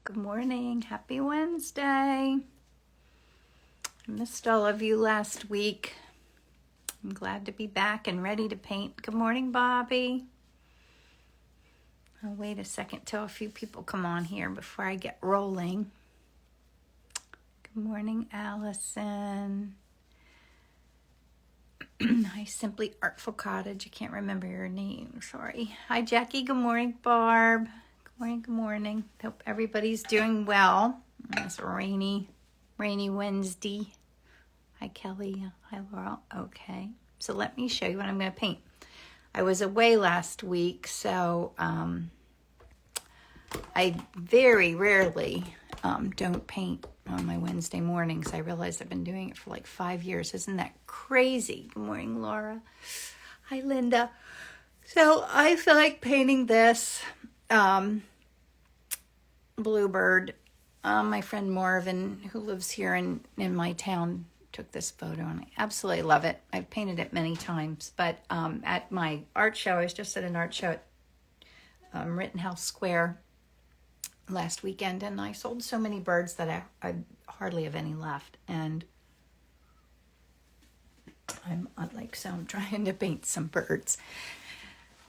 Good morning. Happy Wednesday. I missed all of you last week. I'm glad to be back and ready to paint. Good morning, Bobby. I'll wait a second till a few people come on here before I get rolling. Good morning, Allison. Hi, Simply Artful Cottage. I can't remember your name. Sorry. Hi, Jackie. Good morning, Barb. Good morning. Good morning. Hope everybody's doing well. It's a rainy Wednesday. Hi, Kelly. Hi, Laurel. Okay. So let me show you what I'm going to paint. I was away last week, so I very rarely don't paint on my Wednesday mornings. I realized I've been doing it for like 5 years. Isn't that crazy? Good morning, Laura. Hi, Linda. So I feel like painting this bluebird. My friend Marvin, who lives here in my town, took this photo and I absolutely love it. I've painted it many times, but at my art show, I was just at an art show at Rittenhouse Square last weekend, and I sold so many birds that I hardly have any left, and I'm trying to paint some birds,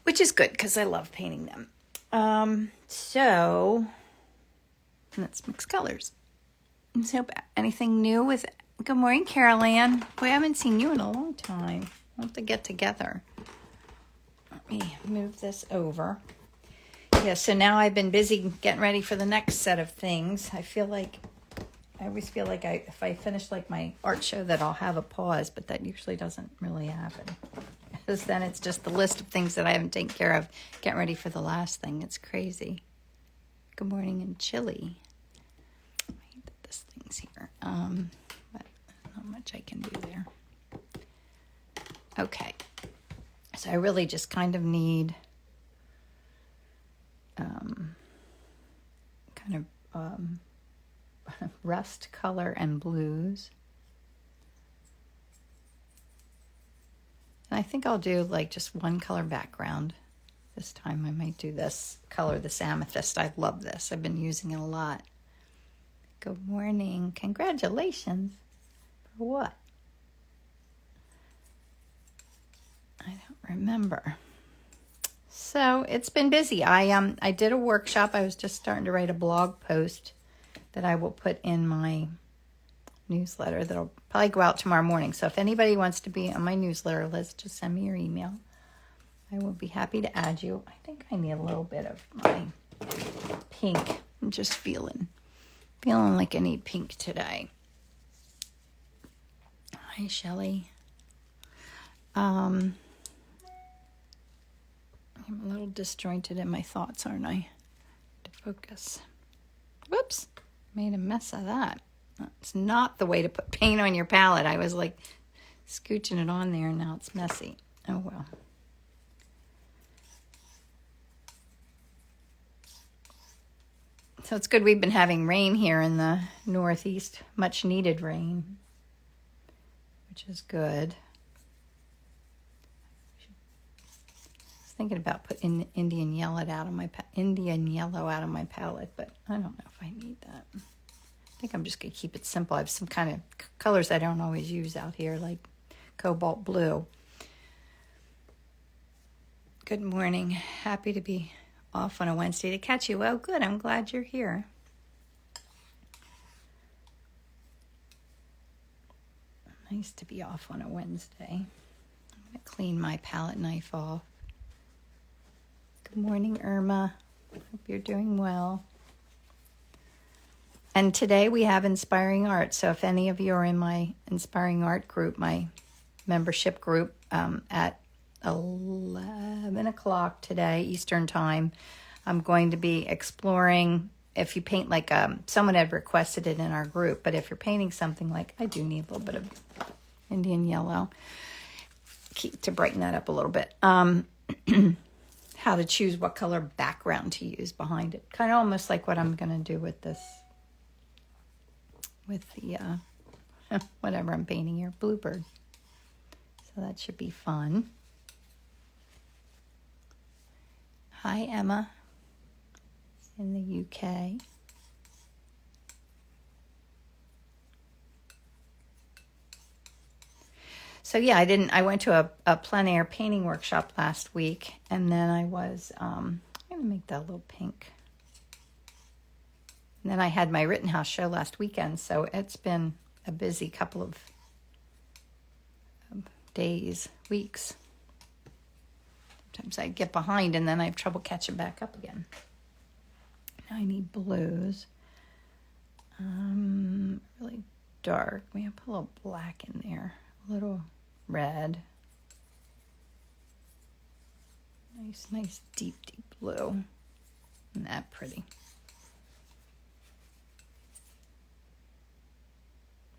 which is good because I love painting them. So let's mix colors. So anything new with good morning, Carol Ann. Boy, I haven't seen you in a long time. We'll have to get together. Let me move this over. Yeah, so now I've been busy getting ready for the next set of things. I always feel like if I finish like my art show that I'll have a pause, but that usually doesn't really happen. Because then it's just the list of things that I haven't taken care of, getting ready for the last thing. It's crazy. Good morning in Chile. I hate that this thing's here. But not much I can do there. Okay. So I really just kind of need rust color and blues. And I think I'll do like just one color background. This time I might do this color, this amethyst. I love this. I've been using it a lot. Good morning. Congratulations. For what? I don't remember. So it's been busy. I did a workshop. I was just starting to write a blog post that I will put in my newsletter that'll probably go out tomorrow morning. So if anybody wants to be on my newsletter list, just send me your email. I will be happy to add you. I think I need a little bit of my pink. I'm just feeling like I need pink today. Hi, Shelley. I'm a little disjointed in my thoughts, aren't I? To focus. Whoops. Made a mess of that. That's not the way to put paint on your palette. I was like scooching it on there and now it's messy. Oh well. So it's good we've been having rain here in the Northeast. Much needed rain. Which is good. Thinking about putting Indian yellow out of my palette, but I don't know if I need that. I think I'm just gonna keep it simple. I have some kind of colors I don't always use out here, like cobalt blue. Good morning. Happy to be off on a Wednesday to catch you. Oh, good. I'm glad you're here. Nice to be off on a Wednesday. I'm gonna clean my palette knife off. Good morning, Irma. Hope you're doing well. And today we have Inspiring Art. So if any of you are in my Inspiring Art group, my membership group, at 11 o'clock today, Eastern Time, I'm going to be exploring, if you paint like, someone had requested it in our group, but if you're painting something like, I do need a little bit of Indian yellow to brighten that up a little bit. How to choose what color background to use behind it. Kind of almost like what I'm going to do with this, with the, whatever I'm painting here, bluebird. So that should be fun. Hi, Emma in the UK. So yeah, I went to a plein air painting workshop last week, and then I was, I'm going to make that a little pink. And then I had my Rittenhouse show last weekend, so it's been a busy couple of days, weeks. Sometimes I get behind and then I have trouble catching back up again. Now I need blues. Really dark. We have put a little black in there. A little red. Nice deep blue. Isn't that pretty?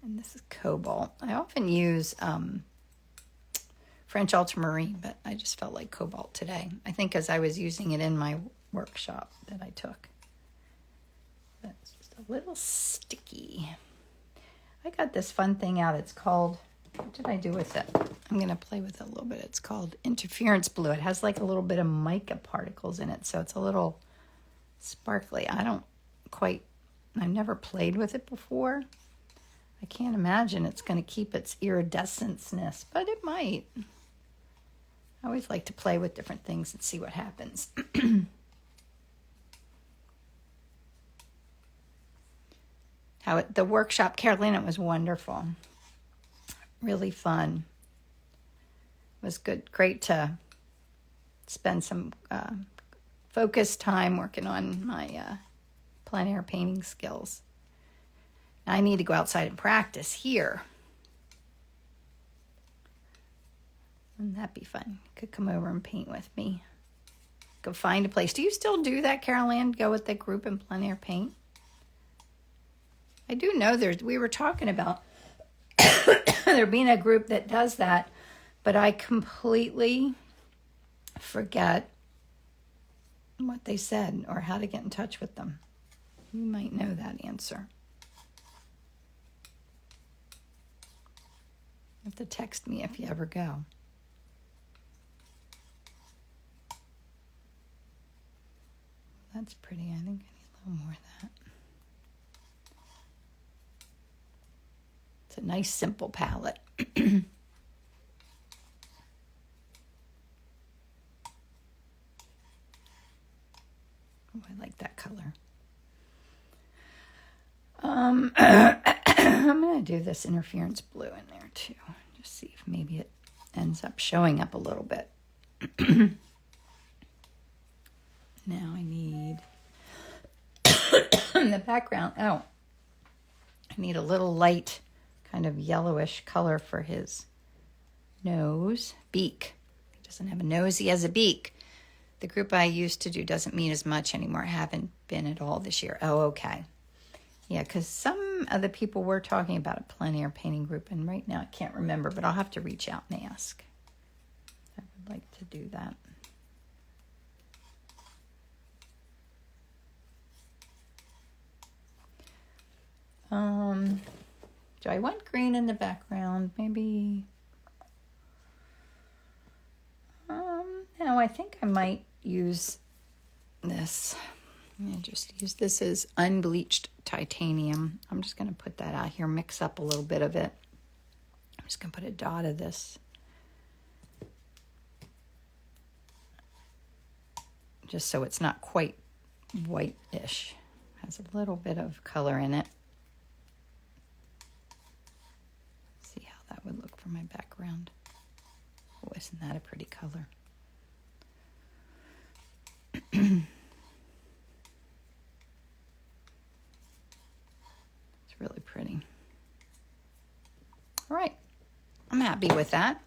And this is cobalt. I often use French ultramarine, but I just felt like cobalt today. I think because I was using it in my workshop that I took. That's just a little sticky. I got this fun thing out. It's called, what did I do with it? I'm going to play with it a little bit. It's called interference blue. It has like a little bit of mica particles in it, so it's a little sparkly. I've never played with it before. I can't imagine it's going to keep its iridescence-ness, but it might. I always like to play with different things and see what happens. The workshop, Carolina, was wonderful. Really fun. It was great to spend some focused time working on my plein air painting skills. I need to go outside and practice here. Wouldn't that be fun? You could come over and paint with me. Go find a place. Do you still do that, Carol Ann? Go with the group and plein air paint? I do know we were talking about there being a group that does that, but I completely forget what they said or how to get in touch with them. You might know that answer. You have to text me if you ever go. That's pretty. I think I need a little more of that. It's a nice, simple palette. Oh, I like that color. I'm going to do this interference blue in there too. Just see if maybe it ends up showing up a little bit. Now I need in the background. Oh, I need a little light kind of yellowish color for his nose. Beak. He doesn't have a nose, he has a beak. The group I used to do doesn't meet as much anymore. I haven't been at all this year. Oh, okay. Yeah, because some of the people were talking about a plein air painting group, and right now I can't remember, but I'll have to reach out and ask. I would like to do that. Do I want green in the background? Maybe. No, I think I might use this. I'm going to just use this as unbleached titanium. I'm just going to put that out here, mix up a little bit of it. I'm just going to put a dot of this. Just so it's not quite whitish. Has a little bit of color in it. See how that would look for my background. Oh, isn't that a pretty color? It's really pretty. All right, I'm happy with that.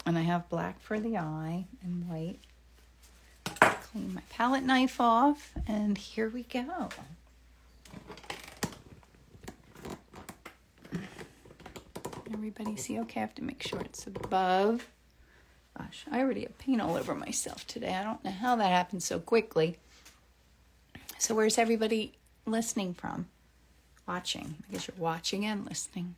And I have black for the eye and white. Clean my palette knife off, and here we go. Everybody see okay? I have to make sure it's above. Gosh, I already have paint all over myself today. I don't know how that happened so quickly. So where's everybody listening from? Watching. I guess you're watching and listening.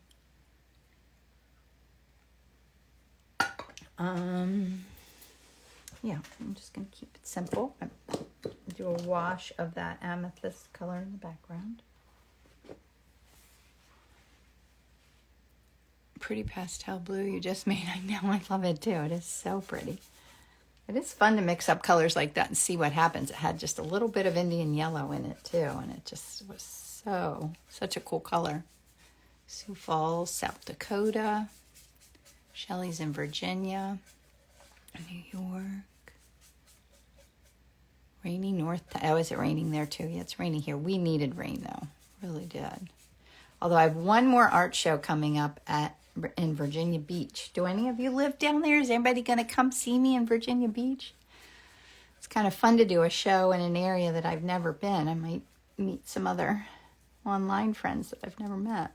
Yeah, I'm just going to keep it simple. Do a wash of that amethyst color in the background. pretty pastel blue you just made. I know, I love it too. It is so pretty. It is fun to mix up colors like that and see what happens. It had just a little bit of Indian yellow in it too, and it just was such a cool color. Sioux Falls, South Dakota. Shelley's in Virginia. New York. Rainy North. Oh, is it raining there too? Yeah, it's raining here. We needed rain though. Really did. Although I have one more art show coming up in Virginia Beach. Do any of you live down there? Is anybody going to come see me in Virginia Beach? It's kind of fun to do a show in an area that I've never been. I might meet some other online friends that I've never met.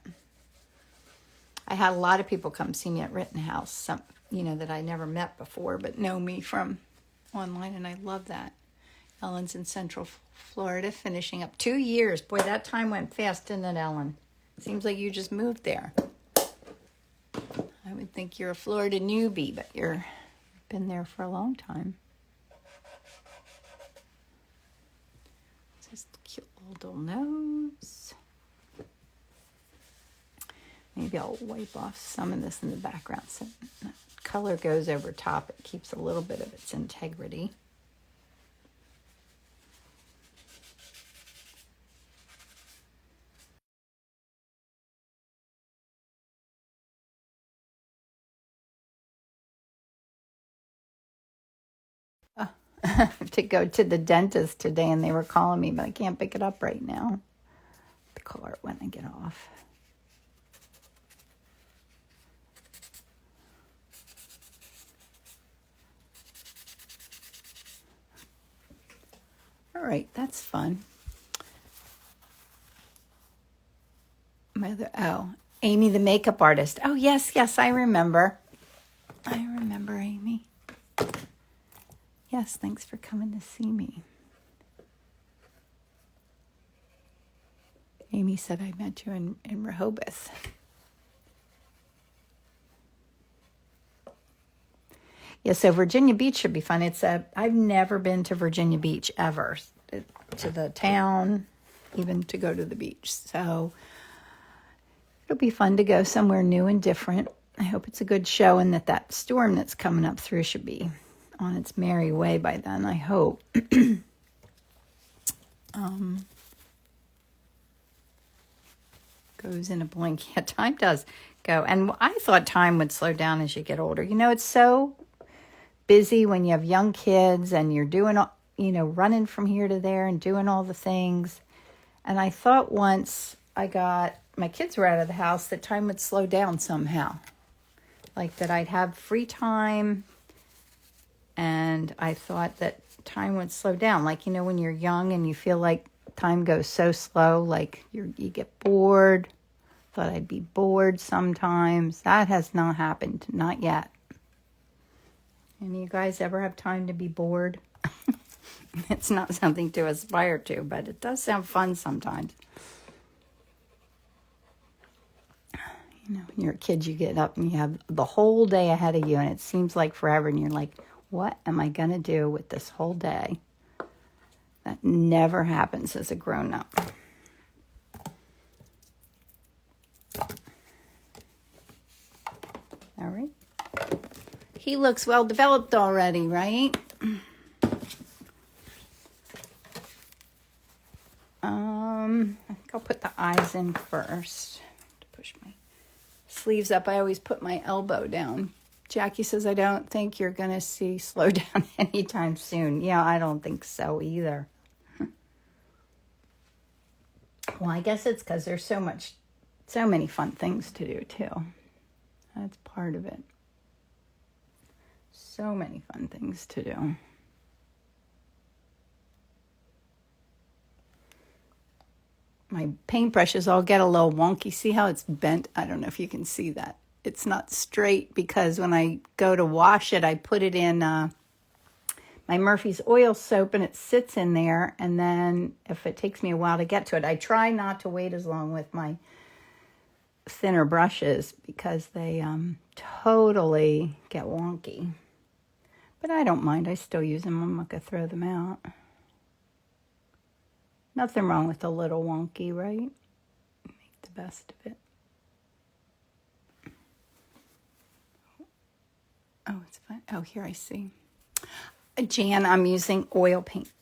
I had a lot of people come see me at Rittenhouse, some that I never met before, but know me from online, and I love that. Ellen's in Central Florida, finishing up 2 years. Boy, that time went fast, didn't it, Ellen? Seems like you just moved there. I would think you're a Florida newbie, but you've been there for a long time. This cute little nose. Maybe I'll wipe off some of this in the background so that color goes over top. It keeps a little bit of its integrity. I have to go to the dentist today, and they were calling me, but I can't pick it up right now. I'll call her when I get off. All right, that's fun. Amy, the makeup artist. Oh, yes, I remember. I remember Amy. Yes, thanks for coming to see me. Amy said I met you in Rehoboth. Yeah, so Virginia Beach should be fun. I've never been to Virginia Beach ever, to the town, even to go to the beach. So it'll be fun to go somewhere new and different. I hope it's a good show, and that storm that's coming up through should be on its merry way by then, I hope. Goes in a blink. Yeah, time does go. And I thought time would slow down as you get older. It's so busy when you have young kids and you're doing, running from here to there and doing all the things. And I thought once my kids were out of the house that time would slow down somehow. Like that I'd have free time, and I thought that time would slow down. Like, when you're young and you feel like time goes so slow, like you get bored. Thought I'd be bored sometimes. That has not happened, not yet. Any of you guys ever have time to be bored? It's not something to aspire to, but it does sound fun sometimes. When you're a kid, you get up and you have the whole day ahead of you, and it seems like forever, and you're like, what am I going to do with this whole day? That never happens as a grown-up. All right. He looks well developed already, right? I think I'll put the eyes in first. To push my sleeves up, I always put my elbow down. Jackie says, I don't think you're going to see slow down anytime soon. Yeah, I don't think so either. Well, I guess it's because there's so many fun things to do too. That's part of it. So many fun things to do. My paintbrushes all get a little wonky. See how it's bent? I don't know if you can see that. It's not straight because when I go to wash it, I put it in my Murphy's oil soap, and it sits in there. And then if it takes me a while to get to it, I try not to wait as long with my thinner brushes because they totally get wonky. But I don't mind. I still use them. I'm not going to throw them out. Nothing wrong with a little wonky, right? Make the best of it. Oh, it's fine. Oh, here I see. Jan, I'm using oil paint.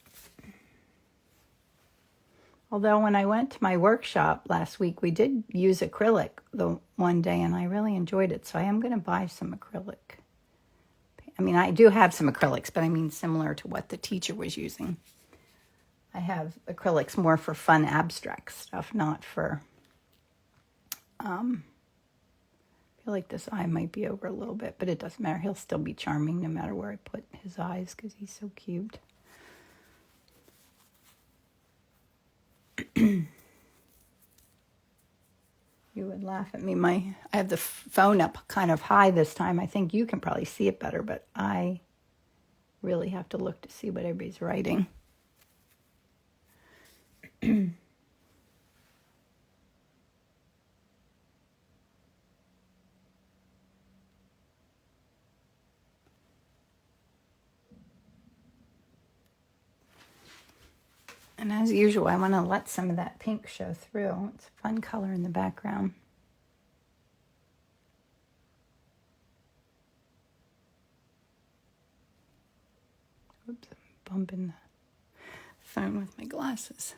Although when I went to my workshop last week, we did use acrylic the one day, and I really enjoyed it. So I am going to buy some acrylic. I mean, I do have some acrylics, but I mean similar to what the teacher was using. I have acrylics more for fun abstract stuff, not for, I feel like this eye might be over a little bit, but it doesn't matter. He'll still be charming no matter where I put his eyes because he's so cute. You would laugh at me. I have the phone up kind of high this time. I think you can probably see it better, but I really have to look to see what everybody's writing. And as usual, I want to let some of that pink show through. It's a fun color in the background. Oops, I'm bumping the phone with my glasses.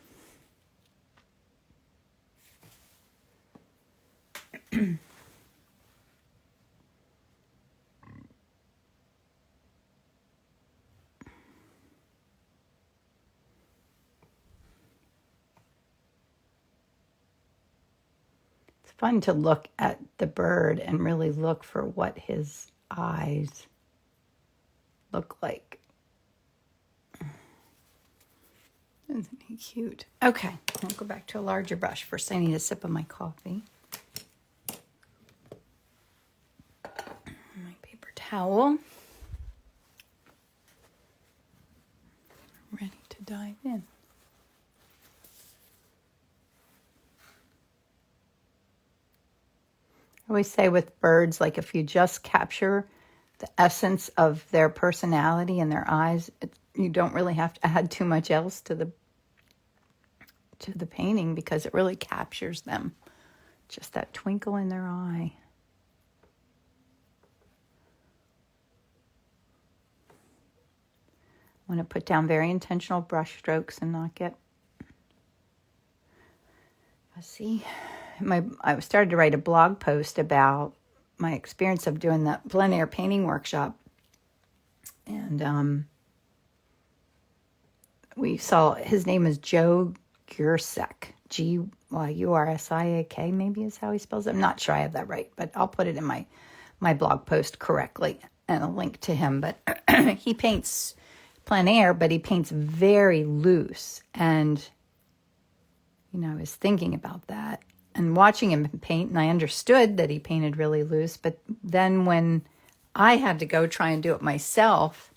Fun to look at the bird and really look for what his eyes look like. Isn't he cute? Okay, I'll go back to a larger brush. First, I need a sip of my coffee. My paper towel. Ready to dive in. I always say with birds, like if you just capture the essence of their personality and their eyes, you don't really have to add too much else to the painting because it really captures them. Just that twinkle in their eye. I want to put down very intentional brush strokes and not get... Let's see. I started to write a blog post about my experience of doing the plein air painting workshop. And we saw, his name is Joe Gursiak. Gursiak, maybe is how he spells it. I'm not sure I have that right, but I'll put it in my blog post correctly and a link to him. But he paints plein air, but he paints very loose. And, I was thinking about that and watching him paint, and I understood that he painted really loose. But then when I had to go try and do it myself,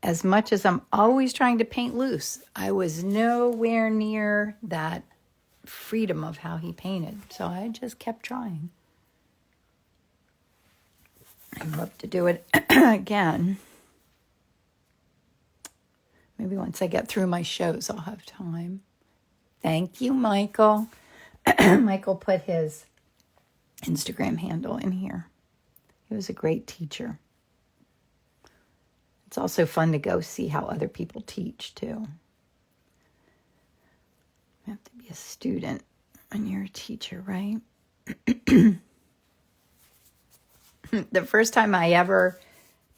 as much as I'm always trying to paint loose, I was nowhere near that freedom of how he painted. So I just kept trying. I'd love to do it again. Maybe once I get through my shows, I'll have time. Thank you, Michael. Michael put his Instagram handle in here. He was a great teacher. It's also fun to go see how other people teach, too. You have to be a student when you're a teacher, right? The first time I ever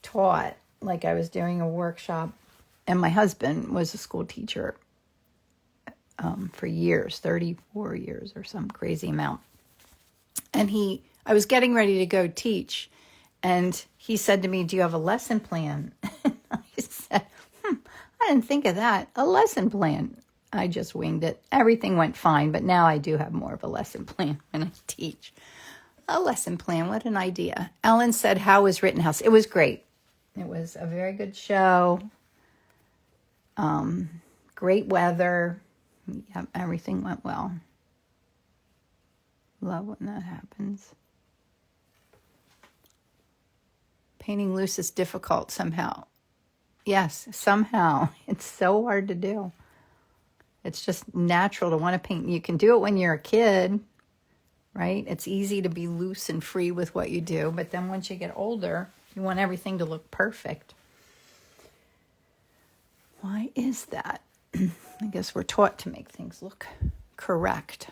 taught, like I was doing a workshop, and my husband was a school teacher for years, 34 years or some crazy amount. And I was getting ready to go teach, and he said to me, "Do you have a lesson plan?" I said, I didn't think of that. A lesson plan. I just winged it. Everything went fine, but now I do have more of a lesson plan when I teach. A lesson plan, what an idea. Ellen said, "How was Rittenhouse?" It was great. It was a very good show. Great weather. Yeah, everything went well. Love when that happens. Painting loose is difficult somehow. Yes, somehow. It's so hard to do. It's just natural to want to paint. You can do it when you're a kid, right? It's easy to be loose and free with what you do, but then once you get older, you want everything to look perfect. Why is that? I guess we're taught to make things look correct.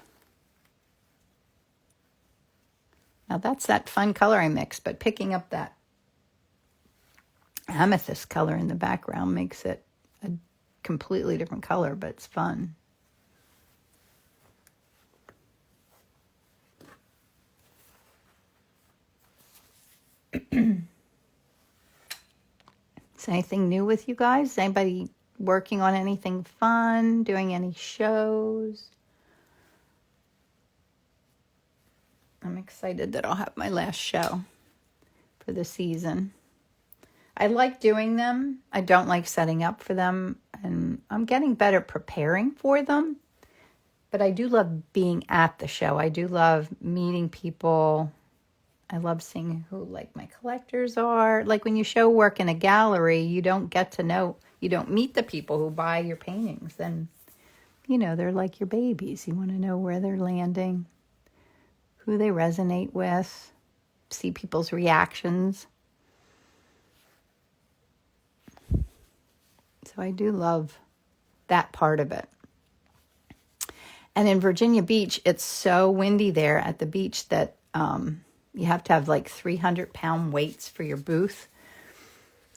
Now that's that fun color I mixed, but picking up that amethyst color in the background makes it a completely different color, but it's fun. Is anything new with you guys? Anybody working on anything fun? Doing any shows? I'm excited that I'll have my last show for the season. I like doing them. I don't like setting up for them. And I'm getting better preparing for them. But I do love being at the show. I do love meeting people. I love seeing who like my collectors are. Like when you show work in a gallery, you don't get to know, you don't meet the people who buy your paintings. And, you know, they're like your babies. You want to know where they're landing, who they resonate with, see people's reactions. So I do love that part of it. And in Virginia Beach, it's so windy there at the beach that you have to have like 300-pound weights for your booth.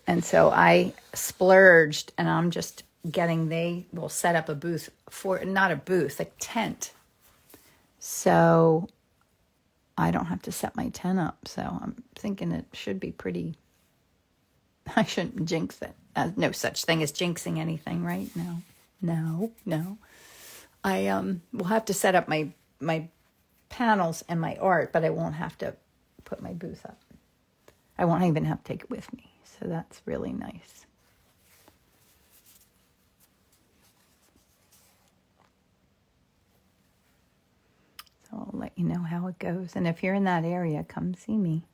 And so I splurged, and I'm just they will set up a booth for, not a booth, a tent. So I don't have to set my tent up. So I'm thinking it should be pretty, I shouldn't jinx it. No such thing as jinxing anything, right? No. I will have to set up my panels and my art, but I won't have to put my booth up. I won't even have to take it with me. So that's really nice. So I'll let you know how it goes. And if you're in that area, come see me.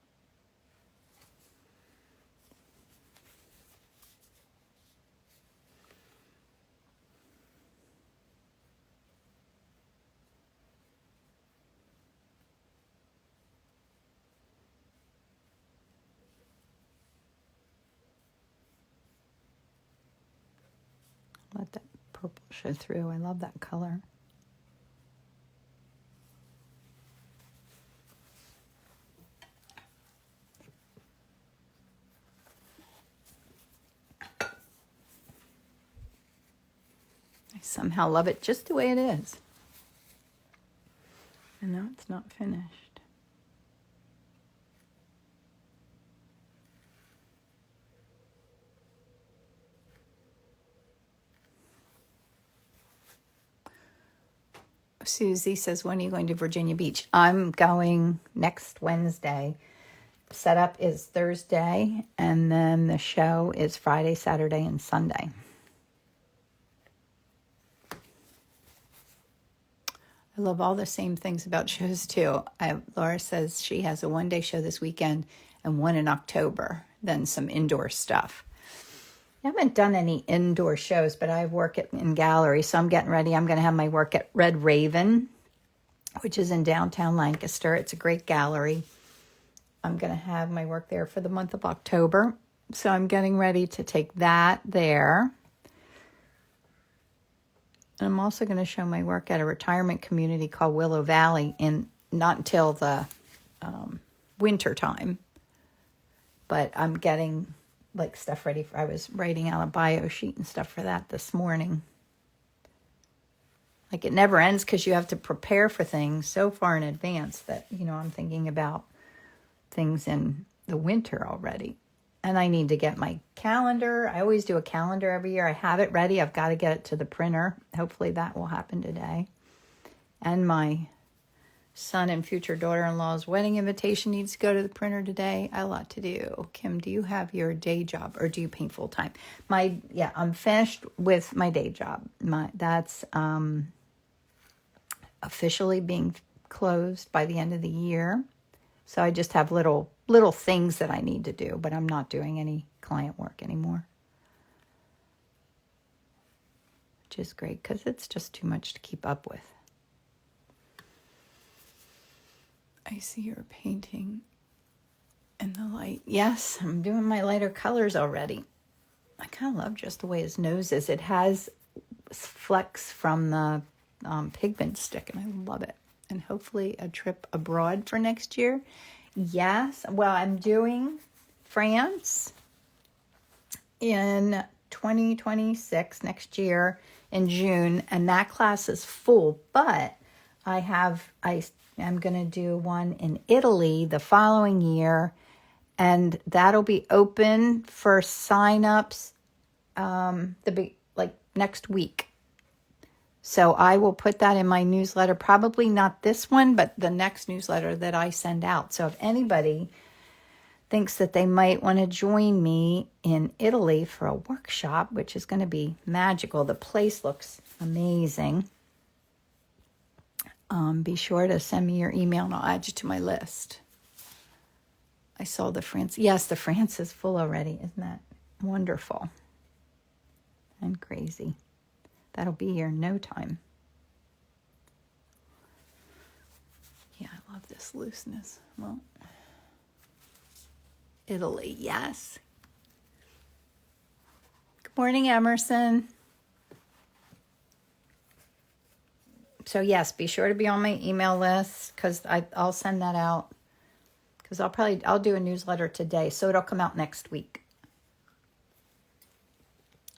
Let that purple show through. I love that color. I somehow love it just the way it is. And now it's not finished. Susie says, when are you going to Virginia Beach? I'm going next Wednesday. Setup is Thursday, and then the show is Friday, Saturday, and Sunday. I love all the same things about shows, too. Laura says she has a one-day show this weekend and one in October, then some indoor stuff. I haven't done any indoor shows, but I work in galleries, so I'm getting ready. I'm going to have my work at Red Raven, which is in downtown Lancaster. It's a great gallery. I'm going to have my work there for the month of October, so I'm getting ready to take that there. And I'm also going to show my work at a retirement community called Willow Valley not until the winter time, but I'm getting like stuff ready I was writing out a bio sheet and stuff for that this morning. Like it never ends because you have to prepare for things so far in advance that, I'm thinking about things in the winter already. And I need to get my calendar. I always do a calendar every year. I have it ready. I've got to get it to the printer. Hopefully that will happen today. And my son and future daughter-in-law's wedding invitation needs to go to the printer today. I have a lot to do. Kim, do you have your day job or do you paint full time? I'm finished with my day job. That's officially being closed by the end of the year. So I just have little things that I need to do, but I'm not doing any client work anymore. Which is great because it's just too much to keep up with. I see you're painting in the light. Yes, I'm doing my lighter colors already. I kind of love just the way his nose is. It has flecks from the pigment stick, and I love it. And hopefully a trip abroad for next year. Yes, well, I'm doing France in 2026 next year in June, and that class is full, but I am going to do one in Italy the following year, and that'll be open for signups like next week. So I will put that in my newsletter, probably not this one, but the next newsletter that I send out. So if anybody thinks that they might want to join me in Italy for a workshop, which is going to be magical. The place looks amazing. Be sure to send me your email and I'll add you to my list. I saw the France. Yes, the France is full already. Isn't that wonderful and crazy? That'll be here in no time. Yeah, I love this looseness. Well, Italy, yes. Good morning, Emerson. So yes, be sure to be on my email list because I'll send that out. Because I'll do a newsletter today, so it'll come out next week.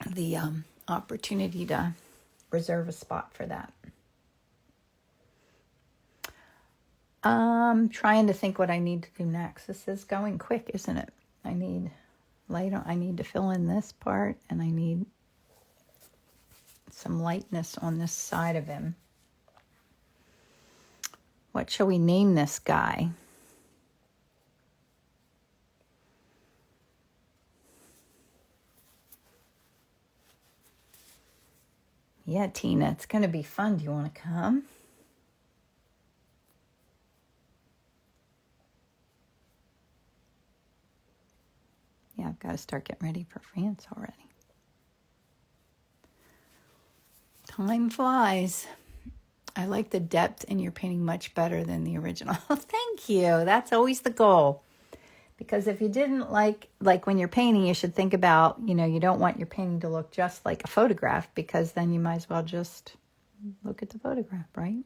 The opportunity to reserve a spot for that. Trying to think what I need to do next. This is going quick, isn't it? I need to fill in this part, and I need some lightness on this side of him. What shall we name this guy? Yeah, Tina, it's going to be fun. Do you want to come? Yeah, I've got to start getting ready for France already. Time flies. I like the depth in your painting much better than the original. Thank you. That's always the goal. Because if you didn't like when you're painting, you should think about, you don't want your painting to look just like a photograph, because then you might as well just look at the photograph, right?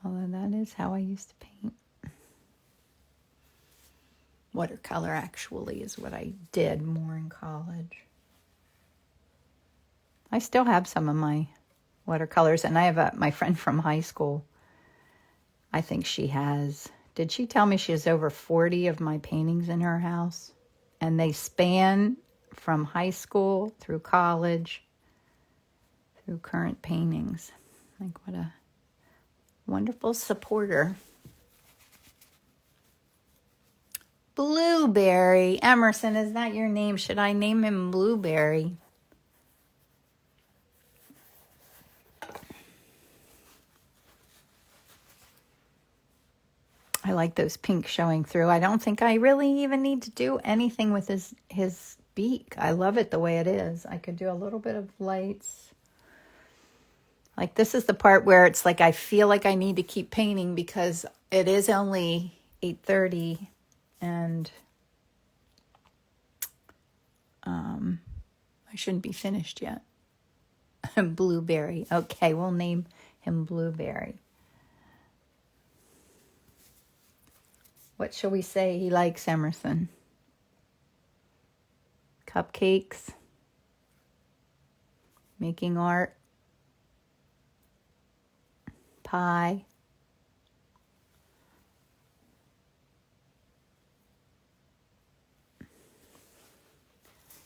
Although that is how I used to paint. Watercolor actually is what I did more in college. I still have some of my watercolors, and I have my friend from high school. I think she has... Did she tell me she has over 40 of my paintings in her house? And they span from high school through college, through current paintings. Like, what a wonderful supporter. Blueberry. Emerson, is that your name? Should I name him Blueberry? I like those pinks showing through. I don't think I really even need to do anything with his beak. I love it the way it is. I could do a little bit of lights. Like, this is the part where it's like I feel like I need to keep painting because it is only 8:30 and I shouldn't be finished yet. Blueberry. Okay, we'll name him Blueberry. What shall we say he likes, Emerson? Cupcakes? Making art? Pie?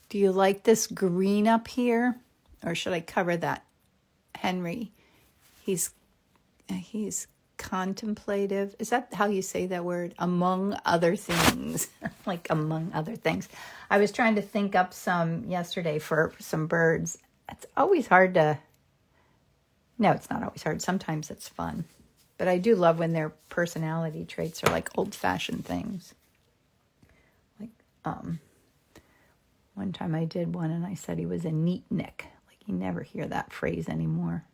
Do you like this green up here? Or should I cover that? Henry, he's contemplative. Is that how you say that word? Among other things. Like, among other things. I was trying to think up some yesterday for some birds. It's always hard to... No, it's not always hard. Sometimes it's fun. But I do love when their personality traits are like old-fashioned things. Like, one time I did one and I said he was a neatnik. Like, you never hear that phrase anymore.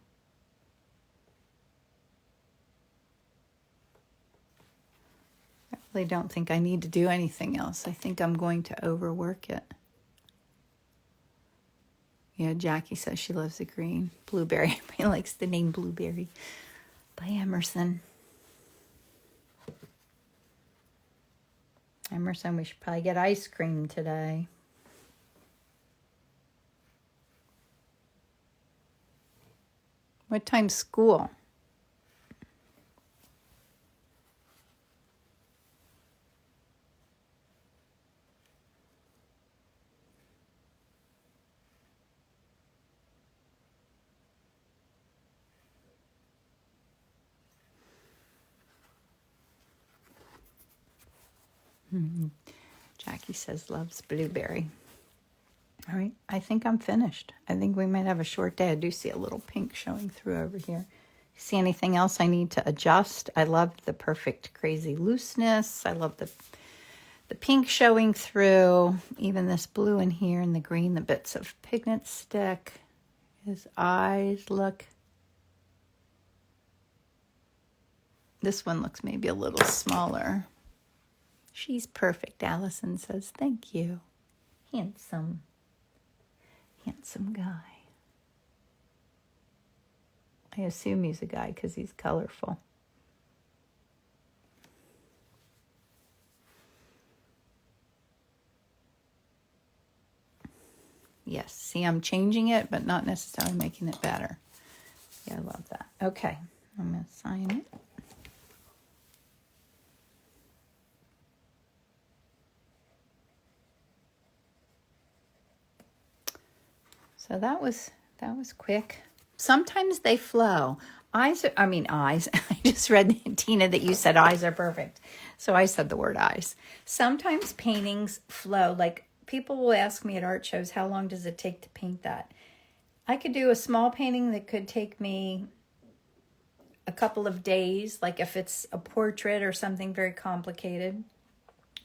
really don't think I need to do anything else. I think I'm going to overwork it. Yeah, Jackie says she loves the green. Blueberry. He likes the name Blueberry by Emerson. Emerson, we should probably get ice cream today. What time's school? Jackie says loves blueberry. All right, I think I'm finished. I think we might have a short day. I do see a little pink showing through over here. See anything else I need to adjust? I love the perfect crazy looseness. I love the pink showing through. Even this blue in here and the green, the bits of pigment stick. His eyes look. This one looks maybe a little smaller. She's perfect, Allison says. Thank you. Handsome guy. I assume he's a guy because he's colorful. Yes, see, I'm changing it, but not necessarily making it better. Yeah, I love that. Okay, I'm going to sign it. So that was quick. Sometimes they flow. Eyes. I just read, Tina, that you said eyes are perfect. So I said the word eyes. Sometimes paintings flow. Like people will ask me at art shows, how long does it take to paint that? I could do a small painting that could take me a couple of days, like if it's a portrait or something very complicated,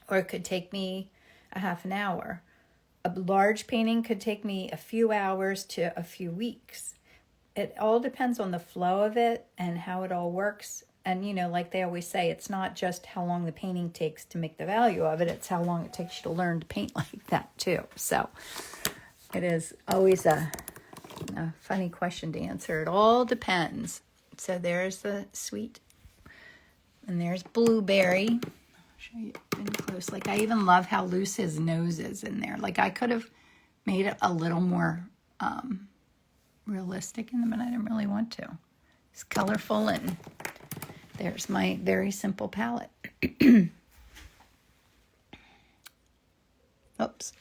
or it could take me a half an hour. A large painting could take me a few hours to a few weeks. It all depends on the flow of it and how it all works. And, like they always say, it's not just how long the painting takes to make the value of it. It's how long it takes you to learn to paint like that, too. So it is always a funny question to answer. It all depends. So there's the sweet. And there's blueberry. Show you in close. Like I even love how loose his nose is in there. Like I could have made it a little more realistic in them, but I didn't really want to. It's colorful, and there's my very simple palette. Oops.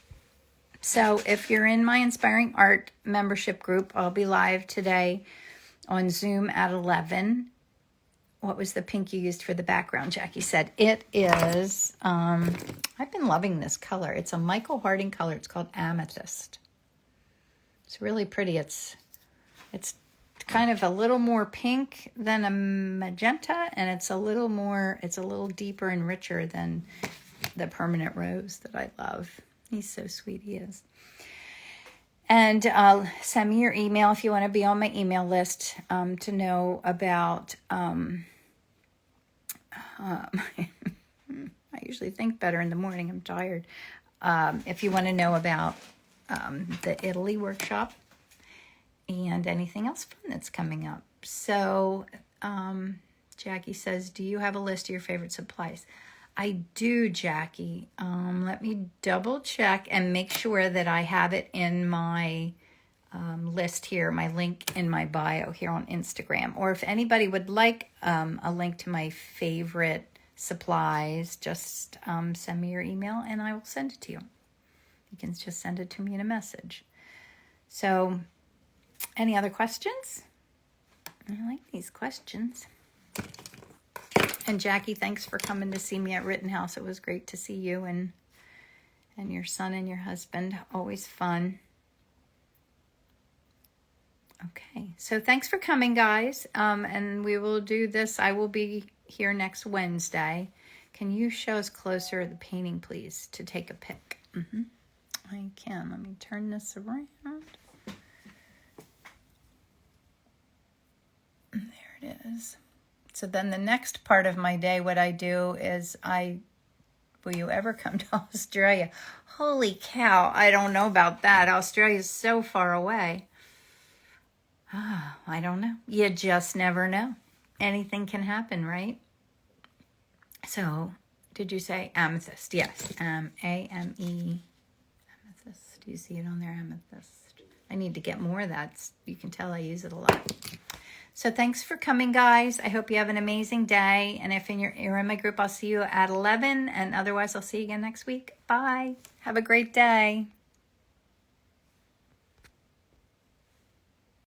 So if you're in my Inspiring Art membership group, I'll be live today on Zoom at 11. What was the pink you used for the background? Jackie said it is, I've been loving this color. It's a Michael Harding color. It's called Amethyst. It's really pretty. It's kind of a little more pink than a magenta, and it's a little deeper and richer than the permanent rose that I love. He's so sweet, he is. And send me your email if you want to be on my email list to know about... I usually think better in the morning. I'm tired. If you want to know about the Italy workshop and anything else fun that's coming up. So Jackie says, do you have a list of your favorite supplies? I do, Jackie. Let me double check and make sure that I have it in my list here, my link in my bio here on Instagram. Or if anybody would like a link to my favorite supplies, just send me your email and I will send it to you. You can just send it to me in a message. So, any other questions? I like these questions. And Jackie, thanks for coming to see me at Rittenhouse. It was great to see you and your son and your husband. Always fun. Okay, so thanks for coming, guys. And we will do this. I will be here next Wednesday. Can you show us closer the painting, please, to take a pic? I can. Let me turn this around. There it is. So then the next part of my day, what I do is I Will you ever come to Australia? Holy cow, I don't know about that. Australia's so far away. Oh, I don't know. You just never know. Anything can happen, right? So, did you say amethyst? Yes, A-M-E, amethyst. Do you see it on there, amethyst? I need to get more of that. You can tell I use it a lot. So thanks for coming, guys. I hope you have an amazing day. And if you're in my group, I'll see you at 11. And otherwise, I'll see you again next week. Bye. Have a great day.